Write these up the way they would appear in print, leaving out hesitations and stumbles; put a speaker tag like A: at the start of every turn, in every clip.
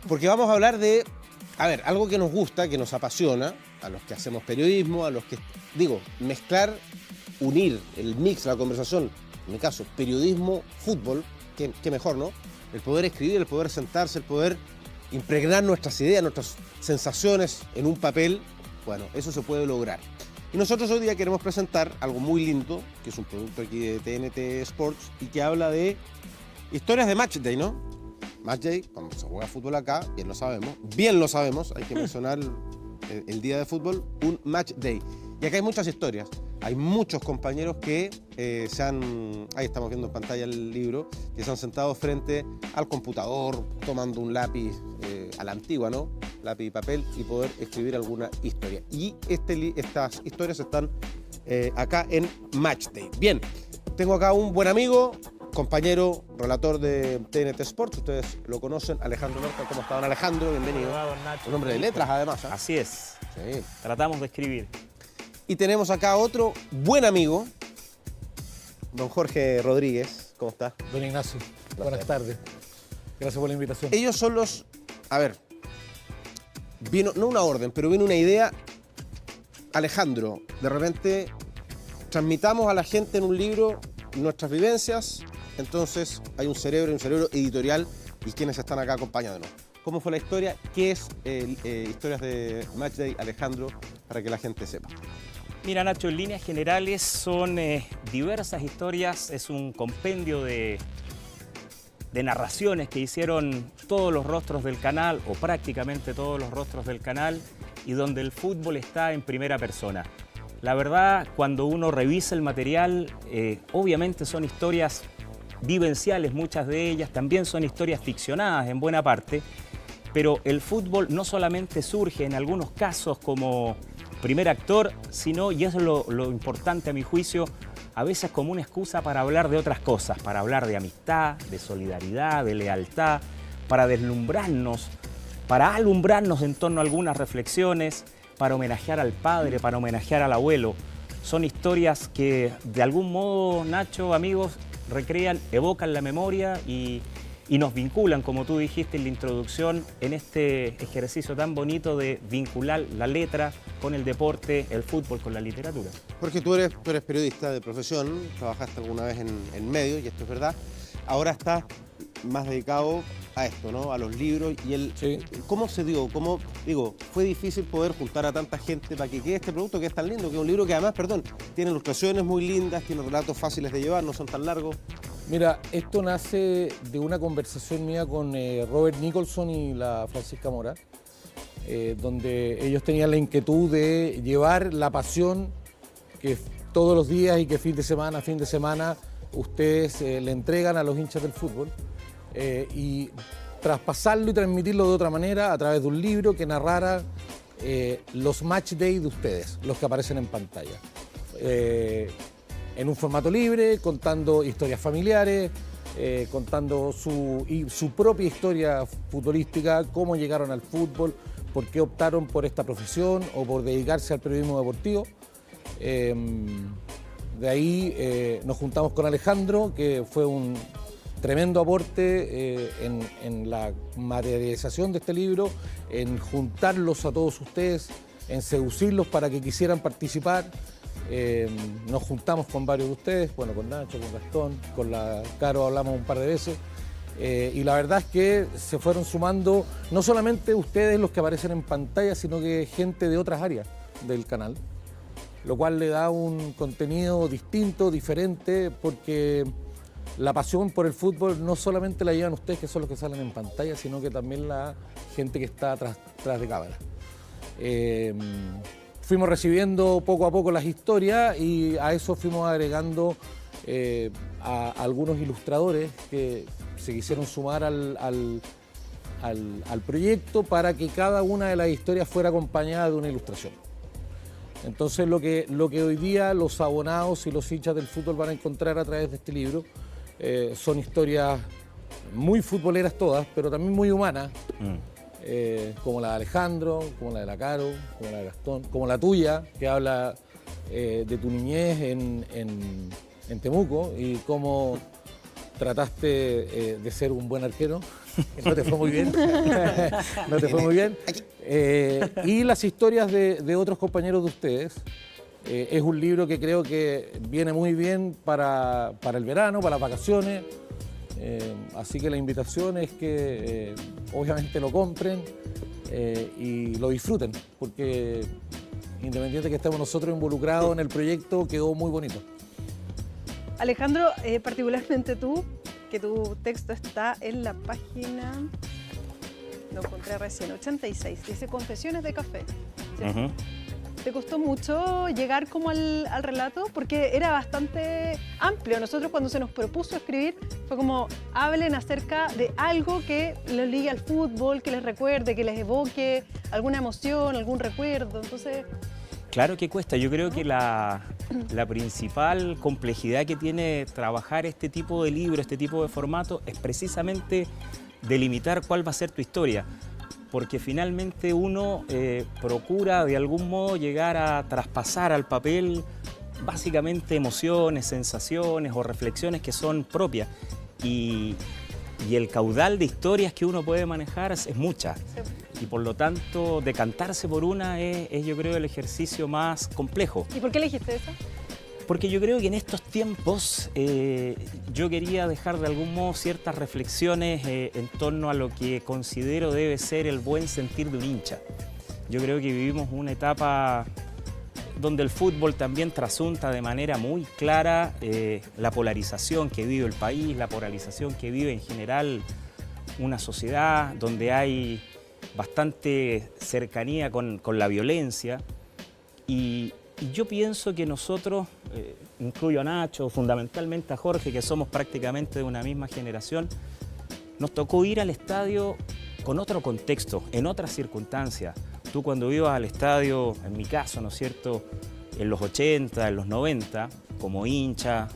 A: porque vamos a hablar de, algo que nos gusta, que nos apasiona, a los que hacemos periodismo, a los que, mezclar, unir el mix, la conversación, en mi caso, periodismo, fútbol, qué mejor, ¿no? El poder escribir, el poder sentarse, el poder impregnar nuestras ideas, nuestras sensaciones en un papel, bueno, eso se puede lograr. Y nosotros hoy día queremos presentar algo muy lindo, que es un producto aquí de TNT Sports y que habla de historias de Matchday, ¿no? Matchday, cuando se juega fútbol acá, bien lo sabemos, hay que mencionar el día de fútbol, un Matchday. Y acá hay muchas historias, hay muchos compañeros que ahí estamos viendo en pantalla el libro, que se han sentado frente al computador, tomando un lápiz a la antigua, ¿no? Lápiz y papel, y poder escribir alguna historia. Y estas historias están acá en Matchday. Bien, tengo acá un buen amigo, compañero, relator de TNT Sports, ustedes lo conocen, Alejandro Lorca. ¿Cómo está, don Alejandro? Bienvenido.
B: Hola, don Nacho.
A: Un hombre de letras, además, ¿eh?
B: Así es.
A: Sí.
B: Tratamos de escribir.
A: Y tenemos acá otro buen amigo, don Jorge Rodríguez. ¿Cómo está?
C: Don Ignacio, buenas tardes. Gracias por la invitación.
A: Ellos son los... vino, no una orden, pero vino una idea. Alejandro, de repente transmitamos a la gente en un libro nuestras vivencias, entonces hay un cerebro editorial y quienes están acá acompañándonos. ¿Cómo fue la historia? ¿Qué es historias de Matchday, Alejandro, para que la gente sepa?
B: Mira, Nacho, en líneas generales son diversas historias, es un compendio de narraciones que hicieron todos los rostros del canal, o prácticamente todos los rostros del canal, y donde el fútbol está en primera persona. La verdad, cuando uno revisa el material, obviamente son historias vivenciales, muchas de ellas, también son historias ficcionadas en buena parte, pero el fútbol no solamente surge en algunos casos como primer actor, sino, y eso es lo importante a mi juicio, a veces como una excusa para hablar de otras cosas, para hablar de amistad, de solidaridad, de lealtad, para deslumbrarnos, para alumbrarnos en torno a algunas reflexiones, para homenajear al padre, para homenajear al abuelo. Son historias que de algún modo, Nacho, amigos, recrean, evocan la memoria y nos vinculan, como tú dijiste en la introducción, en este ejercicio tan bonito de vincular la letra con el deporte, el fútbol con la literatura.
A: Porque tú eres periodista de profesión, trabajaste alguna vez en medios, y esto es verdad. Ahora estás más dedicado a esto, ¿no? A los libros y
C: Sí.
A: ¿Cómo se dio? Fue difícil poder juntar a tanta gente para que quede este producto que es tan lindo, que es un libro que además, tiene ilustraciones muy lindas, tiene relatos fáciles de llevar, no son tan largos.
C: Mira, esto nace de una conversación mía con Robert Nicholson y la Francisca Mora, donde ellos tenían la inquietud de llevar la pasión que todos los días y que fin de semana, ustedes le entregan a los hinchas del fútbol y traspasarlo y transmitirlo de otra manera a través de un libro que narrara los match day de ustedes, los que aparecen en pantalla. En un formato libre, contando historias familiares, contando su propia historia futbolística, cómo llegaron al fútbol, por qué optaron por esta profesión o por dedicarse al periodismo deportivo. De ahí nos juntamos con Alejandro, que fue un tremendo aporte en la materialización de este libro, en juntarlos a todos ustedes, en seducirlos para que quisieran participar. Nos juntamos con varios de ustedes, bueno, con Nacho, con Gastón, con la Caro hablamos un par de veces, y la verdad es que se fueron sumando no solamente ustedes los que aparecen en pantalla, sino que gente de otras áreas del canal, lo cual le da un contenido distinto, diferente, porque la pasión por el fútbol no solamente la llevan ustedes, que son los que salen en pantalla, sino que también la gente que está tras de cámara. Fuimos recibiendo poco a poco las historias y a eso fuimos agregando a algunos ilustradores que se quisieron sumar al proyecto para que cada una de las historias fuera acompañada de una ilustración. Entonces lo que hoy día los abonados y los hinchas del fútbol van a encontrar a través de este libro son historias muy futboleras todas, pero también muy humanas. Como la de Alejandro, como la de la Caro, como la de Gastón, como la tuya, que habla de tu niñez en Temuco y cómo trataste de ser un buen arquero No te fue muy bien. No te fue muy bien. Y las historias de otros compañeros de ustedes. Es un libro que creo que viene muy bien para el verano, para las vacaciones. Así que la invitación es que obviamente lo compren y lo disfruten, porque independiente de que estemos nosotros involucrados en el proyecto, quedó muy bonito.
D: Alejandro, particularmente tú, que tu texto está en la página, lo encontré recién, 86, dice Confesiones de Café. ¿Sí? ¿Te costó mucho llegar como al relato? Porque era bastante amplio. Nosotros cuando se nos propuso escribir fue como, hablen acerca de algo que los ligue al fútbol, que les recuerde, que les evoque alguna emoción, algún recuerdo. Entonces...
B: Claro que cuesta. Yo creo que la principal complejidad que tiene trabajar este tipo de libro, este tipo de formato, es precisamente delimitar cuál va a ser tu historia. Porque finalmente uno procura de algún modo llegar a traspasar al papel básicamente emociones, sensaciones o reflexiones que son propias. Y el caudal de historias que uno puede manejar es mucha. Y por lo tanto, decantarse por una es yo creo el ejercicio más complejo.
D: ¿Y por qué elegiste esa?
B: Porque yo creo que en estos tiempos yo quería dejar de algún modo ciertas reflexiones en torno a lo que considero debe ser el buen sentir de un hincha. Yo creo que vivimos una etapa donde el fútbol también trasunta de manera muy clara la polarización que vive el país, la polarización que vive en general una sociedad, donde hay bastante cercanía con la violencia. Y yo pienso que nosotros, incluyo a Nacho, fundamentalmente a Jorge, que somos prácticamente de una misma generación, nos tocó ir al estadio con otro contexto, en otras circunstancias. Tú cuando ibas al estadio, en mi caso, ¿no es cierto?, en los 80, en los 90, como hincha,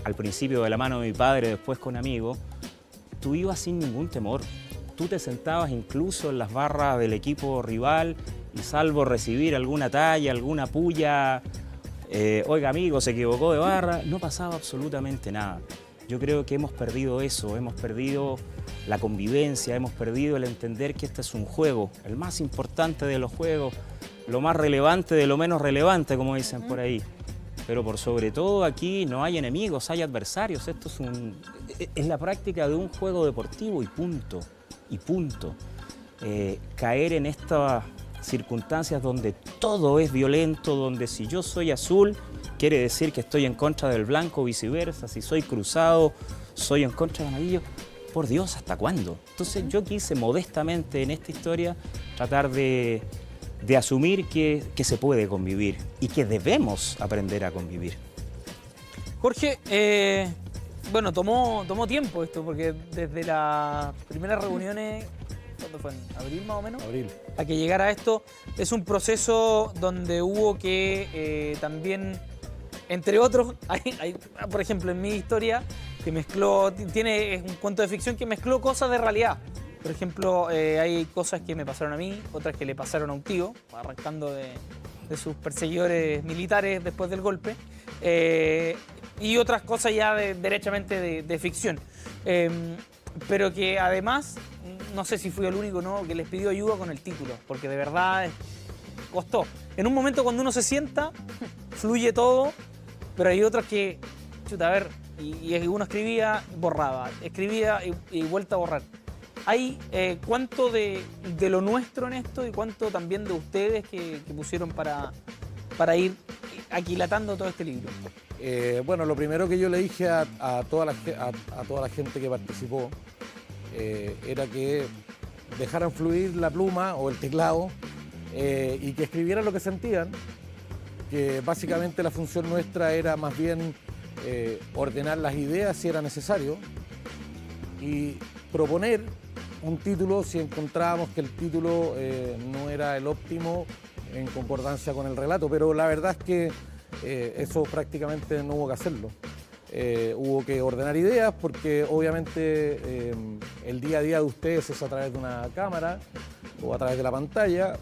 B: al principio de la mano de mi padre, después con amigos, tú ibas sin ningún temor. Tú te sentabas incluso en las barras del equipo rival y salvo recibir alguna talla, alguna puya, oiga amigo, se equivocó de barra, no pasaba absolutamente nada. Yo creo que hemos perdido eso, hemos perdido la convivencia, hemos perdido el entender que este es un juego, el más importante de los juegos, lo más relevante de lo menos relevante, como dicen por ahí. Pero por sobre todo aquí no hay enemigos, hay adversarios. Esto es la práctica de un juego deportivo y punto. Caer en estas circunstancias donde todo es violento, donde si yo soy azul, quiere decir que estoy en contra del blanco, viceversa, si soy cruzado, soy en contra del amarillo. Por Dios, ¿hasta cuándo? Entonces yo quise modestamente en esta historia tratar de asumir que se puede convivir y que debemos aprender a convivir.
E: Jorge, bueno, tomó tiempo esto, porque desde las primeras reuniones, ¿cuándo fue? ¿En abril más o menos?
C: Abril.
E: A que llegara esto, es un proceso donde hubo que también, entre otros, hay, por ejemplo, en mi historia, que mezcló, es un cuento de ficción que mezcló cosas de realidad. Por ejemplo, hay cosas que me pasaron a mí, otras que le pasaron a un tío, arrancando de sus perseguidores militares después del golpe, y otras cosas ya derechamente de ficción. Pero que además, no sé si fui el único, ¿no?, que les pidió ayuda con el título, porque de verdad costó. En un momento cuando uno se sienta, fluye todo, pero hay otras que, chuta, a ver, y uno escribía, borraba, escribía y vuelta a borrar. ¿Hay cuánto de lo nuestro en esto y cuánto también de ustedes que pusieron para ir aquilatando todo este libro?
C: Bueno, lo primero que yo le dije a toda la gente que participó era que dejaran fluir la pluma o el teclado y que escribieran lo que sentían, que básicamente la función nuestra era más bien ordenar las ideas si era necesario y proponer un título si encontrábamos que el título no era el óptimo en concordancia con el relato, pero la verdad es que eso prácticamente no hubo que hacerlo. Hubo que ordenar ideas porque obviamente el día a día de ustedes es a través de una cámara o a través de la pantalla,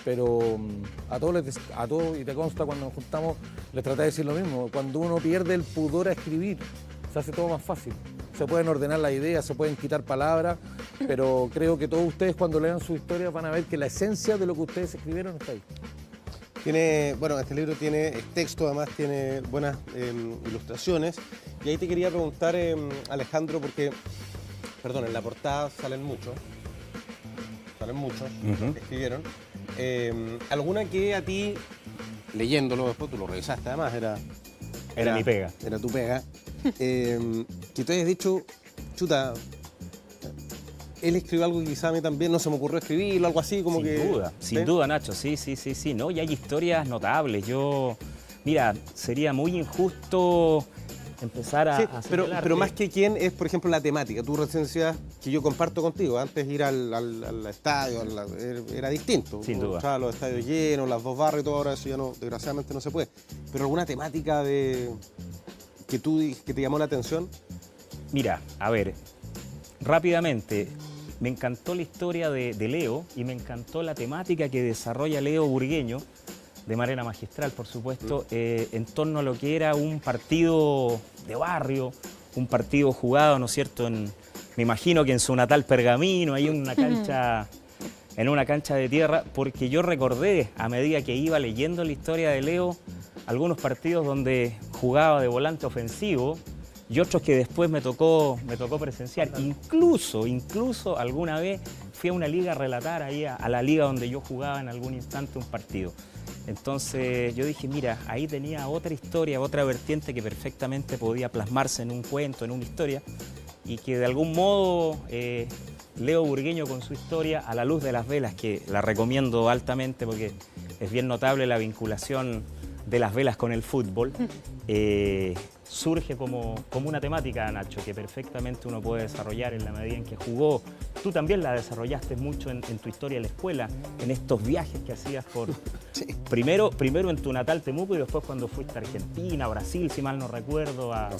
C: pero a todos, y te consta cuando nos juntamos, les traté de decir lo mismo. Cuando uno pierde el pudor a escribir, se hace todo más fácil. se pueden ordenar las ideas, se pueden quitar palabras, pero creo que todos ustedes cuando lean sus historias van a ver que la esencia de lo que ustedes escribieron está ahí.
A: Este libro tiene texto, además tiene buenas ilustraciones. Y ahí te quería preguntar, Alejandro, porque, perdón, en la portada salen muchos que escribieron. ¿Alguna que a ti, leyéndolo después, tú lo revisaste además,
B: Era mi pega.
A: Era tu pega, que tú hayas dicho, chuta, él escribió algo que quizá a mí también no se me ocurrió escribirlo, algo así como
B: Sin duda, Nacho, sí, no, y hay historias notables. Mira, sería muy injusto empezar a
A: pero más que quién es, por ejemplo, la temática. Tú recién decías que yo comparto contigo, antes ir al estadio era distinto.
B: Sin duda.
A: Estaba los estadios llenos, las dos barras y todo, ahora eso ya no, desgraciadamente no se puede. Pero alguna temática que te llamó la atención.
B: Mira, a ver, rápidamente, me encantó la historia de Leo y me encantó la temática que desarrolla Leo Burgueño, de manera magistral, por supuesto, en torno a lo que era un partido de barrio, un partido jugado, ¿no es cierto?, me imagino que en su natal Pergamino, ahí en una cancha de tierra, porque yo recordé, a medida que iba leyendo la historia de Leo, algunos partidos donde jugaba de volante ofensivo y otros que después me tocó presenciar. Incluso alguna vez fui a una liga a relatar ahí a la liga donde yo jugaba en algún instante un partido. Entonces yo dije, mira, ahí tenía otra historia, otra vertiente que perfectamente podía plasmarse en un cuento, en una historia, y que de algún modo Leo Burgueño con su historia, A la luz de las velas, que la recomiendo altamente porque es bien notable la vinculación de las velas con el fútbol, surge como una temática, Nacho, que perfectamente uno puede desarrollar en la medida en que jugó. Tú también la desarrollaste mucho en tu historia de la escuela, en estos viajes que hacías
A: Sí.
B: primero en tu natal Temuco y después cuando fuiste a Argentina, Brasil, si mal no recuerdo, a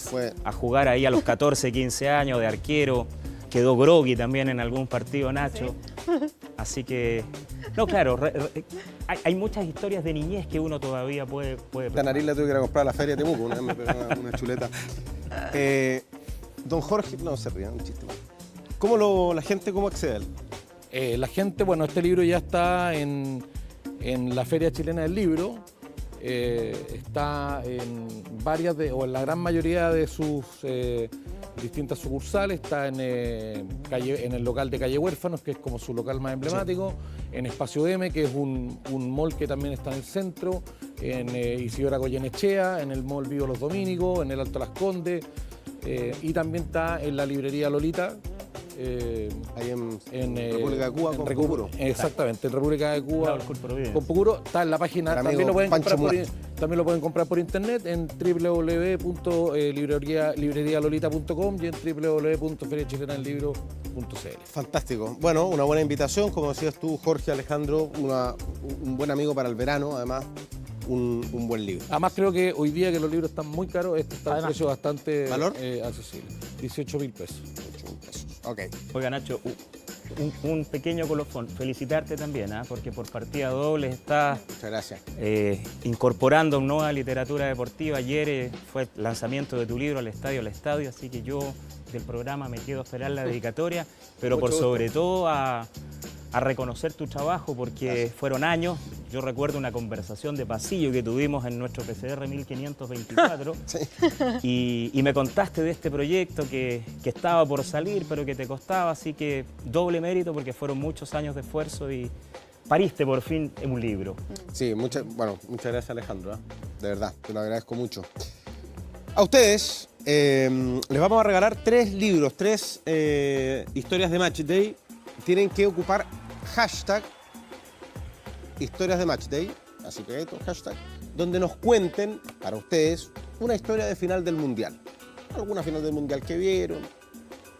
B: jugar ahí a los 14, 15 años de arquero. Quedó groggy también en algún partido, Nacho. Sí. Así que, no, claro, hay muchas historias de niñez que uno todavía puede
A: La nariz la tuve que ir a comprar a la feria de Temuco, me pegó una chuleta. Don Jorge, no se rían, un chiste más. ¿La gente cómo accede a él?
C: La gente, bueno, este libro ya está en la Feria Chilena del Libro. Está en en la gran mayoría de sus distintas sucursales. Está en el local de Calle Huérfanos, que es como su local más emblemático, sí. En Espacio M, que es un mall que también está en el centro, en Isidora Goyenechea, en el mall Vivo Los Dominicos, en el Alto Las Condes, y también está en la librería Lolita.
A: Ahí en República de Cuba, con Pucuro.
C: Exactamente, en República de Cuba,
B: con
C: Pucuro. Está en la página, también lo pueden comprar por internet en www.librerialolita.com y en www.feriachilenadelibro.cl.
A: Fantástico. Bueno, una buena invitación, como decías tú, Jorge, Alejandro, un buen amigo para el verano, además. Un buen libro.
C: Además creo que hoy día que los libros están muy caros, este está a un precio bastante
A: ¿valor?
C: Accesible. 18.000 pesos.
A: 18.000 pesos. Ok.
B: Oiga, Nacho, un pequeño colofón. Felicitarte también, porque por partida doble estás incorporando nueva literatura deportiva. Ayer fue el lanzamiento de tu libro Al Estadio, así que yo del programa me quedo a esperar la dedicatoria, pero mucho por sobre gusto. Todo a reconocer tu trabajo, porque gracias. Fueron años. Yo recuerdo una conversación de pasillo que tuvimos en nuestro PCR 1524 sí. y me contaste de este proyecto que estaba por salir, pero que te costaba, así que doble mérito porque fueron muchos años de esfuerzo y pariste por fin en un libro.
A: Sí, muchas gracias, Alejandro, de verdad, te lo agradezco mucho. A ustedes les vamos a regalar 3 libros, 3 historias de Match Day. Tienen que ocupar hashtag historias de Match Day, así pegadito, hashtag, donde nos cuenten para ustedes una historia de final del Mundial. Alguna final del Mundial que vieron,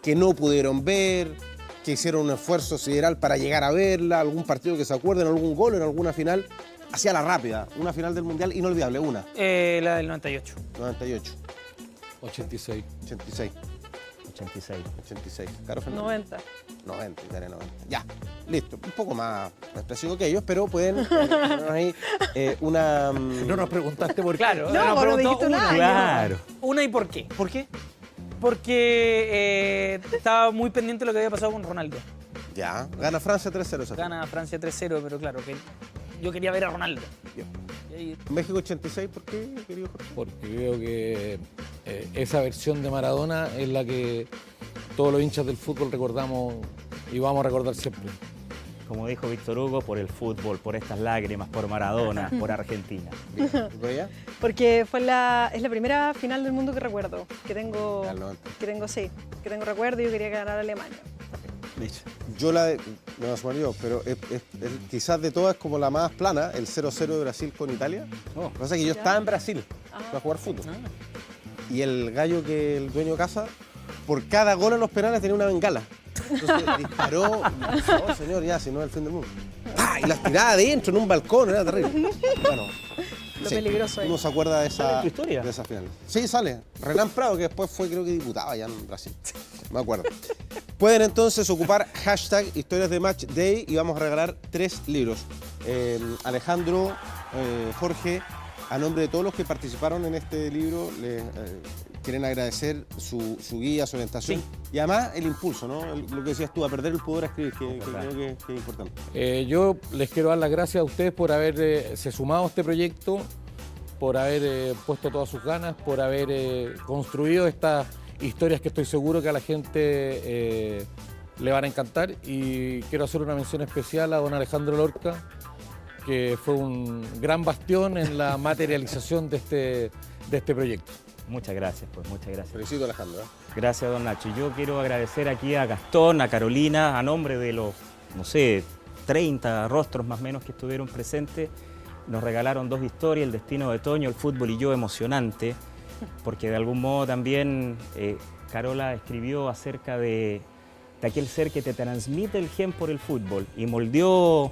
A: que no pudieron ver, que hicieron un esfuerzo sideral para llegar a verla, algún partido que se acuerden, algún gol en alguna final, hacia la rápida, una final del Mundial inolvidable, una.
E: La del 98.
A: 98.
C: 86.
A: 86.
B: 86.
A: 86. Caro Fernández.
D: 90.
A: 90, Italia 90. Ya, listo. Un poco más expresivo que ellos, pero pueden ahí una...
C: No nos preguntaste por qué.
E: Claro,
D: no,
E: nos
D: dijiste
E: una.
B: Claro.
E: Una y por qué.
A: ¿Por qué?
E: Porque estaba muy pendiente de lo que había pasado con Ronaldo.
A: Ya, gana Francia 3-0. esa
E: Gana Francia 3-0, pero claro, que yo quería ver a Ronaldo.
A: final.
E: Y ahí-
A: México 86, ¿por qué, querido Jorge?
C: Porque creo que esa versión de Maradona es la que todos los hinchas del fútbol recordamos y vamos a recordar siempre.
B: Como dijo Víctor Hugo, por el fútbol, por estas lágrimas, por Maradona, por Argentina.
A: Bien. ¿Y por allá?
D: Porque es la primera final del mundo que recuerdo, que tengo,
A: Al 90.
D: que tengo recuerdo y yo quería ganar a Alemania.
A: Yo me voy a sumar yo, pero quizás de todas como la más plana, el 0-0 de Brasil con Italia.
B: Oh.
A: Lo que pasa es que yo
D: Ya.
A: estaba en Brasil
D: Ah.
A: para jugar fútbol.
E: Ah.
A: Y el gallo que el dueño de casa, por cada gol en los penales tenía una bengala. Entonces disparó, oh señor, ya, si no es el fin del mundo. ¡Pah! Y las tiraba adentro en un balcón, era terrible. Bueno,
D: Lo peligroso ahí.
A: uno se acuerda de
B: ¿Sale en
A: esa,
B: tu historia?
A: de esa final. Sí, sale. Renan Prado, que después fue, creo que diputado allá en Brasil. Me acuerdo. Pueden entonces ocupar hashtag historias de Match Day y vamos a regalar 3 libros. Alejandro, Jorge, a nombre de todos los que participaron en este libro, les quieren agradecer su guía, su orientación
B: Sí.
A: y además el impulso, ¿no? Lo que decías tú, a perder el pudor a escribir, que
B: Verdad.
A: creo que es importante.
C: Yo les quiero dar las gracias a ustedes por haberse sumado a este proyecto, por haber puesto todas sus ganas, por haber construido estas historias que estoy seguro que a la gente le van a encantar. Y quiero hacer una mención especial a don Alejandro Lorca, que fue un gran bastión en la materialización de este proyecto.
B: Muchas gracias, pues muchas gracias.
A: Felicito, Alejandro.
B: Gracias, don Nacho. Yo quiero agradecer aquí a Gastón, a Carolina, a nombre de los, no sé, 30 rostros más o menos que estuvieron presentes. Nos regalaron 2 historias, El destino de Toño, El fútbol y yo, emocionante, porque de algún modo también Carola escribió acerca de aquel ser que te transmite el gen por el fútbol y moldeó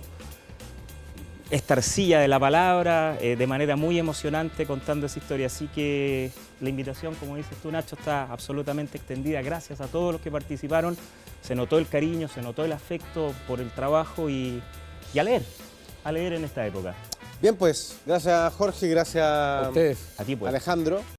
B: esta arcilla de la palabra de manera muy emocionante contando esa historia. Así que la invitación, como dices tú, Nacho, está absolutamente extendida. Gracias a todos los que participaron. Se notó el cariño, se notó el afecto por el trabajo y a leer en esta época.
A: Bien, pues, gracias Jorge, gracias
C: A ustedes.
B: A ti, pues.
A: Alejandro.